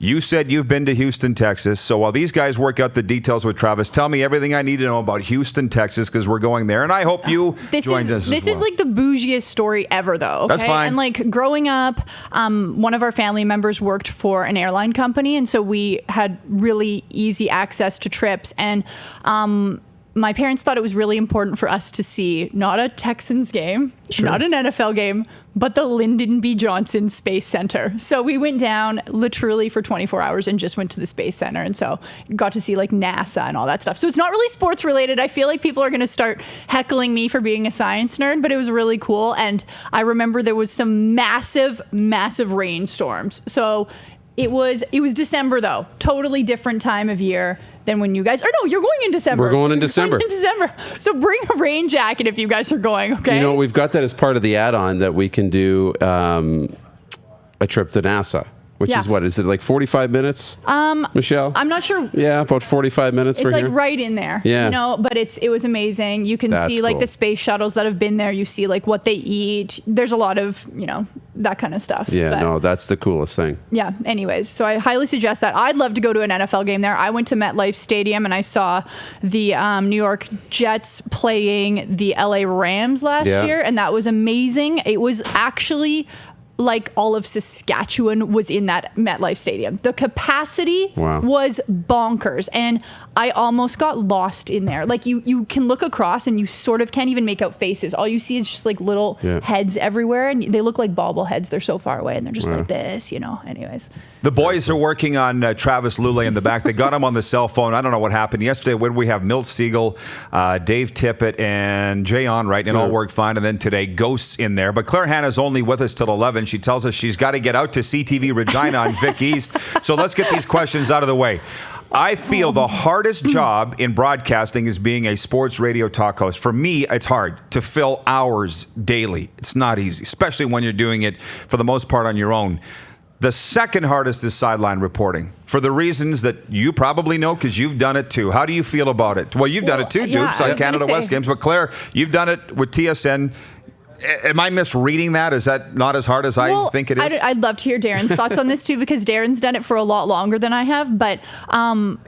You said you've been to Houston, Texas. So while these guys work out the details with Travis, tell me everything I need to know about Houston, Texas, because we're going there. And I hope you join us as well. This is like the bougiest story ever, though. Okay? That's fine. And like growing up, one of our family members worked for an airline company. And so we had really easy access to trips. And my parents thought it was really important for us to see not a Texans game, not an NFL game, but the Lyndon B. Johnson Space Center. So we went down literally for 24 hours and just went to the Space Center. And so got to see like NASA and all that stuff. So it's not really sports related. I feel like people are going to start heckling me for being a science nerd, but it was really cool. And I remember there was some massive, massive rainstorms. So it was December though, totally different time of year than when you guys you're going in December. We're going in December. So bring a rain jacket if you guys are going, okay? You know, we've got that as part of the add-on that we can do a trip to NASA. Which is what? Is it like 45 minutes, Michelle? I'm not sure. Yeah, about 45 minutes It's for like here. right in there. Yeah. You know, but it was amazing. You can see like the space shuttles that have been there. You see like what they eat. There's a lot of, that kind of stuff. Yeah, no, that's the coolest thing. Yeah. Anyways, so I highly suggest that. I'd love to go to an NFL game there. I went to MetLife Stadium and I saw the New York Jets playing the LA Rams last year. And that was amazing. It was actually like all of Saskatchewan was in that MetLife Stadium. The capacity was bonkers. And I almost got lost in there. Like you can look across and you sort of can't even make out faces. All you see is just like little heads everywhere. And they look like bobbleheads. They're so far away and they're just like this, anyways. The boys are working on Travis Lulay in the back. They got him on the cell phone. I don't know what happened. Yesterday, when we have Milt Siegel, Dave Tippett, and Jay Onright, and all worked fine. And then today, Ghosts in there. But Claire Hanna's only with us till 11. She tells us she's got to get out to CTV Regina on Vic East. So let's get these questions out of the way. I feel the hardest job in broadcasting is being a sports radio talk host. For me, it's hard to fill hours daily. It's not easy, especially when you're doing it for the most part on your own. The second hardest is sideline reporting for the reasons that you probably know because you've done it too. How do you feel about it? Well, you've done it too, Dukes, on Canada West games. But Claire, you've done it with TSN. Am I misreading that? Is that not as hard as I think it is? I'd love to hear Darren's thoughts on this too, because Darren's done it for a lot longer than I have. But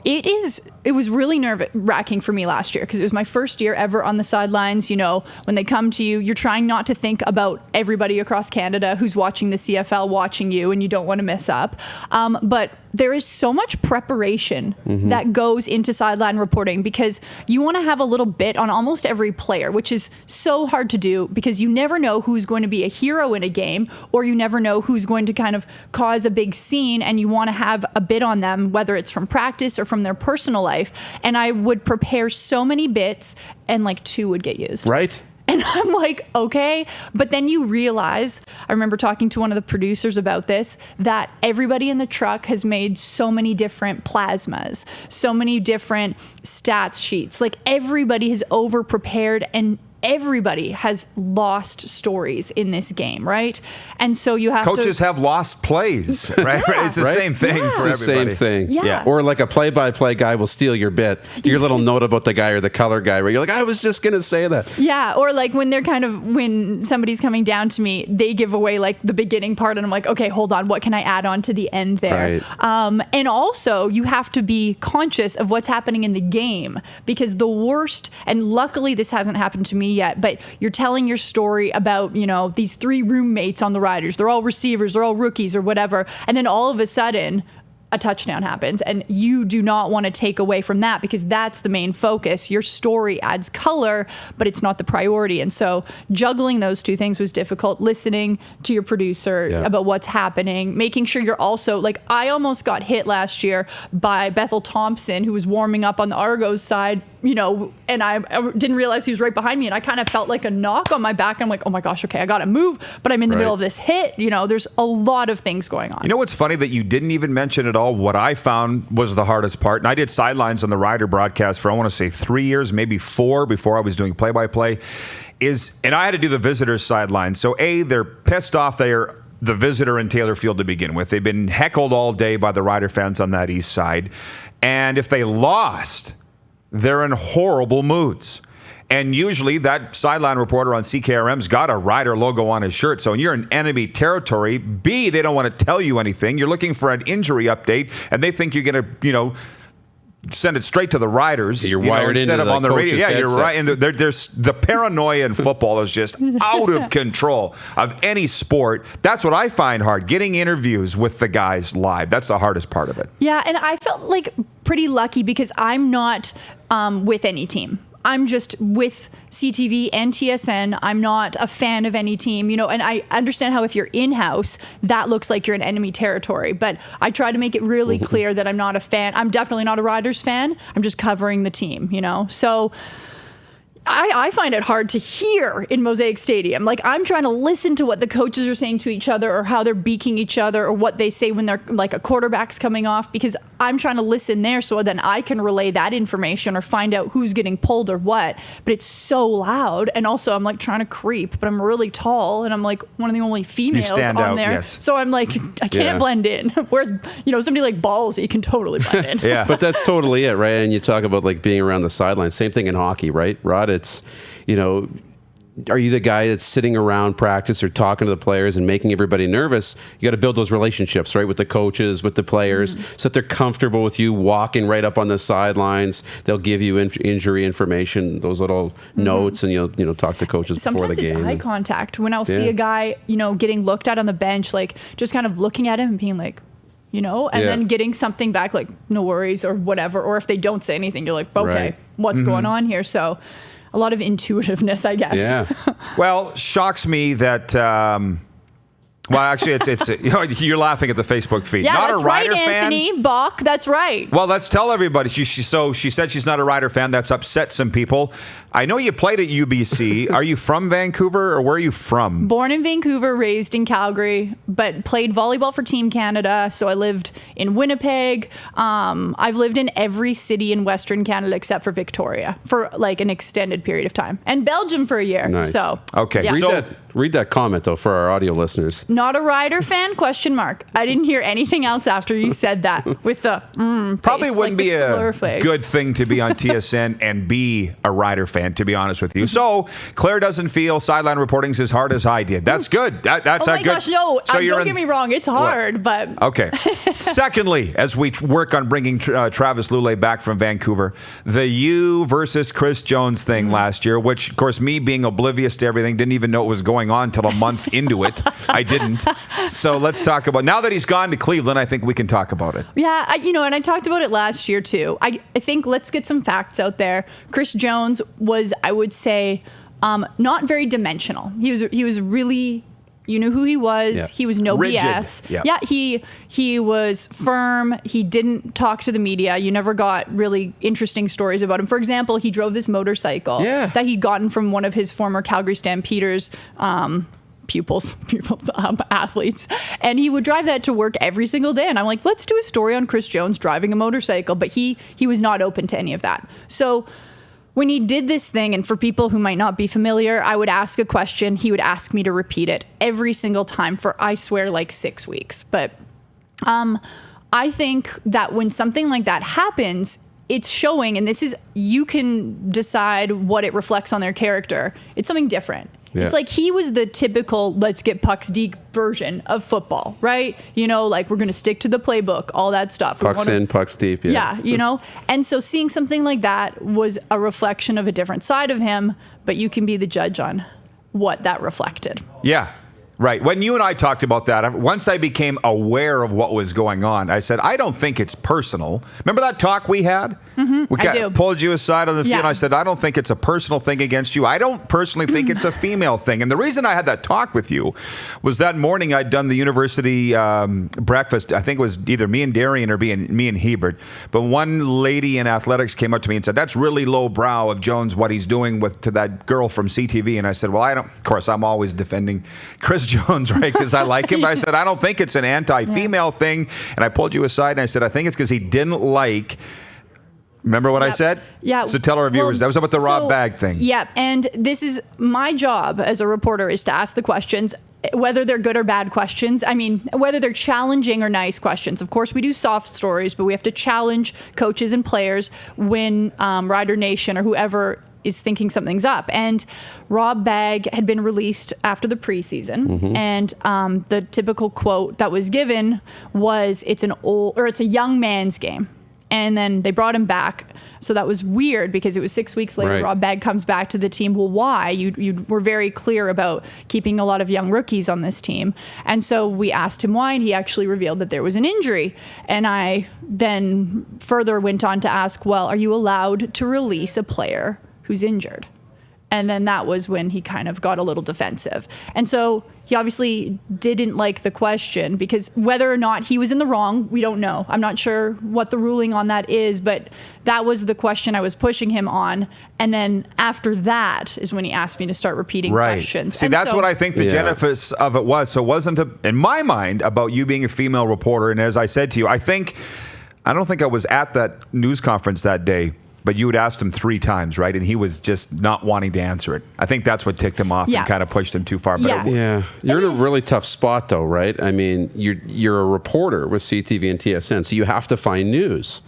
it was really nerve-wracking for me last year because it was my first year ever on the sidelines. When they come to you, you're trying not to think about everybody across Canada who's watching the CFL watching you, and you don't want to mess up. But there is so much preparation that goes into sideline reporting because you want to have a little bit on almost every player, which is so hard to do because you never know who's going to be a hero in a game, or you never know who's going to kind of cause a big scene, and you want to have a bit on them, whether it's from practice or from their personal life. And I would prepare so many bits and like 2 would get used. Right. And I'm like, okay. But then you realize, I remember talking to one of the producers about this, that everybody in the truck has made so many different plasmas, so many different stats sheets. Like everybody has over prepared, and everybody has lost stories in this game, right? And so you have Coaches have lost plays, right? It's the same thing for everybody. It's the same thing. Yeah. Or like a play-by-play guy will steal your bit, your little note about the guy or the color guy where you're like, I was just going to say that. Yeah. Or like when somebody's coming down to me, they give away like the beginning part and I'm like, okay, hold on. What can I add on to the end there? Right. And also you have to be conscious of what's happening in the game, because the worst, and luckily this hasn't happened to me yet, but you're telling your story about, these 3 roommates on the Riders. They're all receivers, they're all rookies or whatever. And then all of a sudden a touchdown happens, and you do not want to take away from that because that's the main focus. Your story adds color, but it's not the priority. And so juggling those 2 things was difficult. Listening to your producer about what's happening, making sure you're also like, I almost got hit last year by Bethel Thompson, who was warming up on the Argos side, and I didn't realize he was right behind me, and I kind of felt like a knock on my back. I'm like, oh my gosh, okay, I got to move, but I'm in the middle of this hit. There's a lot of things going on. What's funny that you didn't even mention at all? What I found was the hardest part, and I did sidelines on the Rider broadcast for, I want to say 3 years, maybe 4 before I was doing play-by-play, and I had to do the visitors sideline. So they're pissed off they're the visitor in Taylor Field to begin with. They've been heckled all day by the Rider fans on that east side, and if they lost, they're in horrible moods. And usually that sideline reporter on CKRM's got a Rider logo on his shirt. So when you're in enemy territory, B, they don't want to tell you anything. You're looking for an injury update, and they think you're going to, send it straight to the Riders. You're wired instead into of on the radio. Yeah, you're headset. right. And there's the paranoia in football is just out of control of any sport. That's what I find hard, getting interviews with the guys live. That's the hardest part of it. Yeah, and I felt like pretty lucky because I'm not with any team. I'm just with CTV and TSN. I'm not a fan of any team, and I understand how if you're in-house, that looks like you're in enemy territory. But I try to make it really clear that I'm not a fan. I'm definitely not a Riders fan. I'm just covering the team, So I find it hard to hear in Mosaic Stadium. Like, I'm trying to listen to what the coaches are saying to each other or how they're beaking each other or what they say when they're like a quarterback's coming off, because I'm trying to listen there so then I can relay that information or find out who's getting pulled or what. But it's so loud. And also I'm like trying to creep, but I'm really tall and I'm like one of the only females on out, there. yes. So I'm like, I can't blend in. Whereas, somebody like Ballsy can totally blend in. Yeah. But that's totally it, right? And you talk about like being around the sidelines. Same thing in hockey, right, Rod? It's, are you the guy that's sitting around practice or talking to the players and making everybody nervous? You got to build those relationships, right, with the coaches, with the players, so that they're comfortable with you walking right up on the sidelines. They'll give you injury information, those little notes, and you'll talk to coaches before the game. Sometimes it's eye contact. When I'll see a guy, getting looked at on the bench, like just kind of looking at him and being like, then getting something back like no worries or whatever. Or if they don't say anything, you're like, okay, what's going on here? So a lot of intuitiveness, I guess. Yeah. Well, shocks me that. Well, actually, it's you're laughing at the Facebook feed. Yeah, not that's a Rider right, fan. Anthony Bach. That's right. Well, let's tell everybody. She said she's not a Rider fan. That's upset some people. I know you played at UBC. Are you from Vancouver or where are you from? Born in Vancouver, raised in Calgary, but played volleyball for Team Canada. So I lived in Winnipeg. I've lived in every city in Western Canada except for Victoria for like an extended period of time, and Belgium for a year. Nice. So Okay. yeah. Read that comment though for our audio listeners. Not a Rider fan? ? I didn't hear anything else after you said that with the Probably face, wouldn't like be the a slur face. good thing to be on TSN and be a Rider fan, to be honest with you. So Claire doesn't feel sideline reporting's as hard as I did. That's good. That's Oh a my good. gosh, no! So Don't get me wrong, it's hard, but Okay. Secondly, as we work on bringing Travis Lulay back from Vancouver, the you versus Chris Jones thing last year, which, of course, me being oblivious to everything, didn't even know it was going on until a month into it. I didn't. So let's talk about, now that he's gone to Cleveland, I think we can talk about it. yeah, and I talked about it last year too. I think let's get some facts out there. Chris Jones was, I would say, not very dimensional. He was really. You knew who he was. Yeah. He was no Rigid. BS. Yeah. He was firm. He didn't talk to the media. You never got really interesting stories about him. For example, he drove this motorcycle that he'd gotten from one of his former Calgary Stampeders pupils, athletes. And he would drive that to work every single day. And I'm like, let's do a story on Chris Jones driving a motorcycle. But he was not open to any of that. So when he did this thing, and for people who might not be familiar, I would ask a question. He would ask me to repeat it every single time for, I swear, like 6 weeks. But I think that when something like that happens, it's showing, and this is, you can decide what it reflects on their character. It's something different. Yeah. It's like he was the typical let's get pucks deep version of football, right? Like we're going to stick to the playbook, all that stuff. Pucks in, pucks deep. Yeah, And so seeing something like that was a reflection of a different side of him, but you can be the judge on what that reflected. Yeah. Right. When you and I talked about that, once I became aware of what was going on, I said, I don't think it's personal. Remember that talk we had? I do. Pulled you aside on the field. Yeah. And I said, I don't think it's a personal thing against you. I don't personally think it's a female thing. And the reason I had that talk with you was that morning I'd done the university breakfast. I think it was either me and Darian or me and Hebert. But one lady in athletics came up to me and said, that's really lowbrow of Jones, what he's doing to that girl from CTV. And I said, well, of course, I'm always defending Chris Jones, right? Because I like him. But I said, I don't think it's an anti-female thing. And I pulled you aside and I said, I think it's because he didn't like. Remember what I said? Yeah. So tell our viewers, that was about the Rob Bag thing. Yeah. And this is my job as a reporter, is to ask the questions, whether they're good or bad questions. I mean, whether they're challenging or nice questions. Of course, we do soft stories, but we have to challenge coaches and players when Rider Nation or whoever is thinking something's up. And Rob Bagg had been released after the preseason, and the typical quote that was given was, "It's a young man's game." And then they brought him back. So that was weird because it was 6 weeks later. Right. Rob Bagg comes back to the team. Well, why? You were very clear about keeping a lot of young rookies on this team. And so we asked him why, and he actually revealed that there was an injury. And I then further went on to ask, well, are you allowed to release a player who's injured? And then that was when he kind of got a little defensive. And so he obviously didn't like the question, because whether or not he was in the wrong, we don't know. I'm not sure what the ruling on that is, but that was the question I was pushing him on. And then after that is when he asked me to start repeating questions. See, and that's so, what I think the genesis of it was. So it wasn't, in my mind, about you being a female reporter. And as I said to you, I don't think I was at that news conference that day, but you had asked him 3 times, right? And he was just not wanting to answer it. I think that's what ticked him off and kind of pushed him too far. But You're in a really tough spot, though, right? I mean, you're a reporter with CTV and TSN, so you have to find news.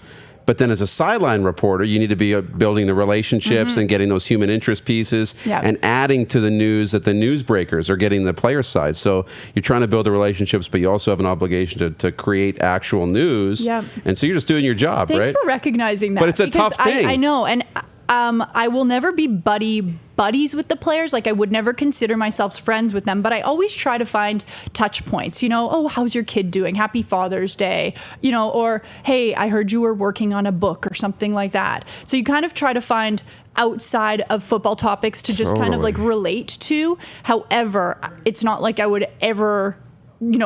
But then as a sideline reporter, you need to be building the relationships and getting those human interest pieces and adding to the news that the newsbreakers are getting the player side. So you're trying to build the relationships, but you also have an obligation to create actual news. Yep. And so you're just doing your job, Thanks right? for recognizing that. But it's a tough thing. I know. And I will never be buddies with the players. Like, I would never consider myself friends with them, but I always try to find touch points, oh, how's your kid doing? Happy Father's Day, or, hey, I heard you were working on a book or something like that. So you kind of try to find outside of football topics to just kind of like relate to. However, it's not like I would ever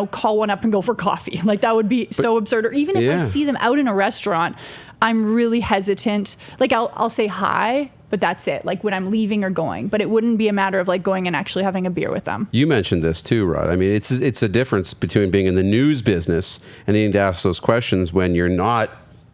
call one up and go for coffee. Like, that would be so absurd. Or even if I see them out in a restaurant, I'm really hesitant. Like, I'll say hi, but that's it. Like, when I'm leaving or going. But it wouldn't be a matter of like going and actually having a beer with them. You mentioned this too, Rod. I mean, it's a difference between being in the news business and needing to ask those questions when you're not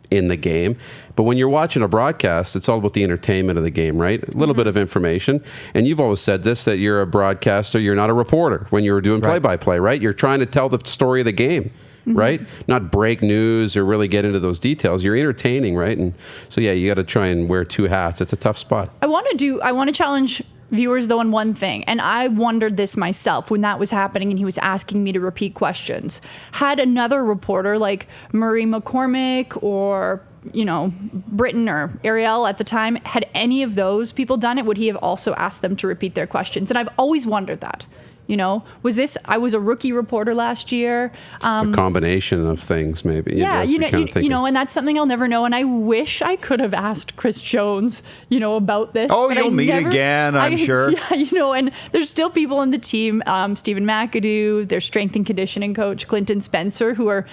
in the game. But when you're watching a broadcast, it's all about the entertainment of the game, right? A little bit of information. And you've always said this, that you're a broadcaster, you're not a reporter when you're doing play-by-play, right? You're trying to tell the story of the game, right? Not break news or really get into those details. You're entertaining, right? And so, you got to try and wear 2 hats. It's a tough spot. I want to challenge viewers, though, on one thing. And I wondered this myself when that was happening and he was asking me to repeat questions. Had another reporter like Murray McCormick or, Britton or Ariel at the time, had any of those people done it, would he have also asked them to repeat their questions? And I've always wondered that. I was a rookie reporter last year. Just a combination of things, maybe. And that's something I'll never know. And I wish I could have asked Chris Jones, about this. Oh, you'll meet again, I'm sure. Yeah, and there's still people on the team, Stephen McAdoo, their strength and conditioning coach, Clinton Spencer, who are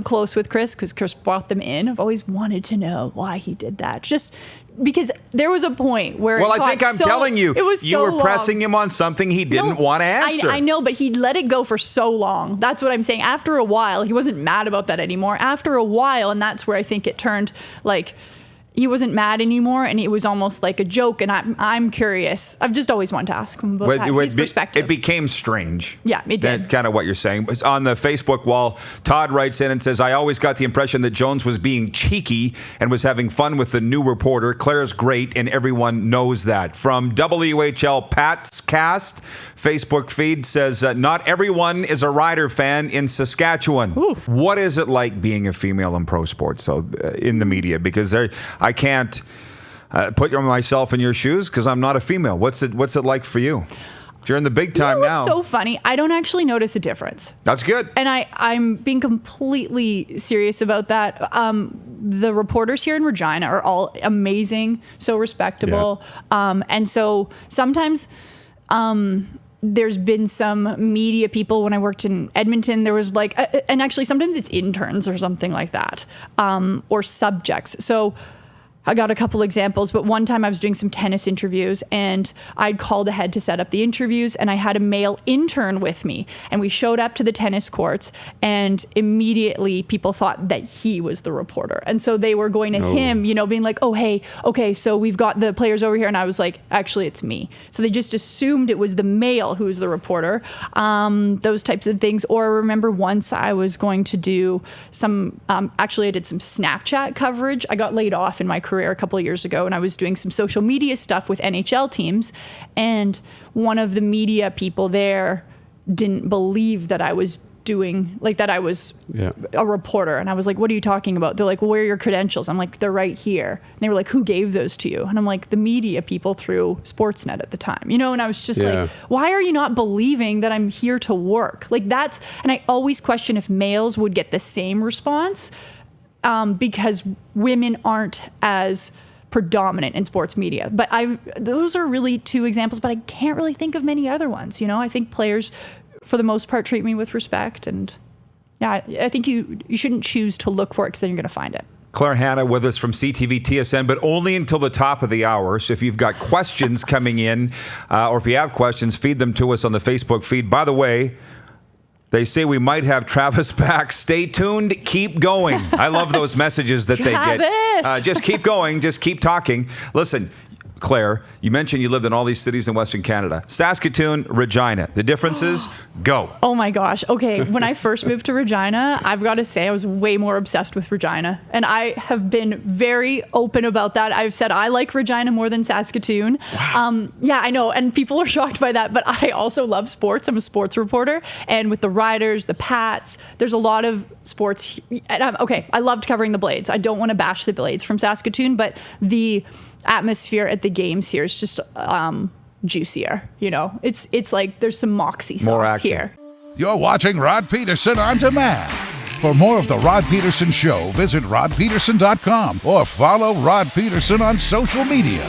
close with Chris because Chris brought them in. I've always wanted to know why he did that. Just because there was a point where I think I'm telling you, you were pressing him on something he didn't want to answer. I know, but he let it go for so long. That's what I'm saying. After a while, he wasn't mad about that anymore. After a while, and that's where I think it turned like he wasn't mad anymore, and it was almost like a joke. And I'm curious. I've just always wanted to ask him about his perspective. It became strange. Yeah, it did. That's kind of what you're saying. On the Facebook wall, Todd writes in and says, I always got the impression that Jones was being cheeky and was having fun with the new reporter. Claire's great, and everyone knows that. From WHL Pat's Cast, Facebook feed says, not everyone is a Rider fan in Saskatchewan. Ooh. What is it like being a female in pro sports, in the media? Because I can't put myself in your shoes because I'm not a female. What's it like for you? You're in the big time now. It's so funny. I don't actually notice a difference. That's good. And I'm being completely serious about that. The reporters here in Regina are all amazing, so respectable. Yeah. And so sometimes there's been some media people when I worked in Edmonton. There was and actually sometimes it's interns or something like that, or subjects. So I got a couple examples, but one time I was doing some tennis interviews and I'd called ahead to set up the interviews and I had a male intern with me and we showed up to the tennis courts and immediately people thought that he was the reporter. And so they were going to him, being like, oh, hey, okay, so we've got the players over here. And I was like, actually, it's me. So they just assumed it was the male who was the reporter, those types of things. Or I remember once I was going to do some, actually I did some Snapchat coverage. I got laid off in my career career a couple of years ago, and I was doing some social media stuff with NHL teams, and one of the media people there didn't believe that I was doing, like, that I was a reporter. And I was like, what are you talking about? They're like, well, where are your credentials? I'm like, they're right here. And they were like, who gave those to you? And I'm like, the media people through Sportsnet at the time, you know? And I was just like, why are you not believing that I'm here to work? Like, that's, and I always question if males would get the same response, because women aren't as predominant in sports media. But those are really two examples, but I can't really think of many other ones. You know, I think players, for the most part, treat me with respect. And yeah, I think you shouldn't choose to look for it, because then you're going to find it. Claire Hanna with us from CTV TSN, but only until the top of the hour. So if you've got questions coming in, or if you have questions, feed them to us on the Facebook feed. By the way, they say we might have Travis back. Stay tuned. Keep going. I love those messages that they get. Just keep going. Just keep talking. Listen, Claire, you mentioned you lived in all these cities in Western Canada. Saskatoon, Regina. The differences? Go. Oh my gosh. Okay. When I first moved to Regina, I've got to say I was way more obsessed with Regina. And I have been very open about that. I've said I like Regina more than Saskatoon. Wow. Yeah, I know. And people are shocked by that. But I also love sports. I'm a sports reporter. And with the Riders, the Pats, there's a lot of sports. And I loved covering the Blades. I don't want to bash the Blades from Saskatoon, but the atmosphere at the games here is just juicier. You know, it's like there's some moxie sauce here. You're watching Rod Pedersen on demand. For more of the Rod Pedersen Show, visit rodpedersen.com or follow Rod Pedersen on social media.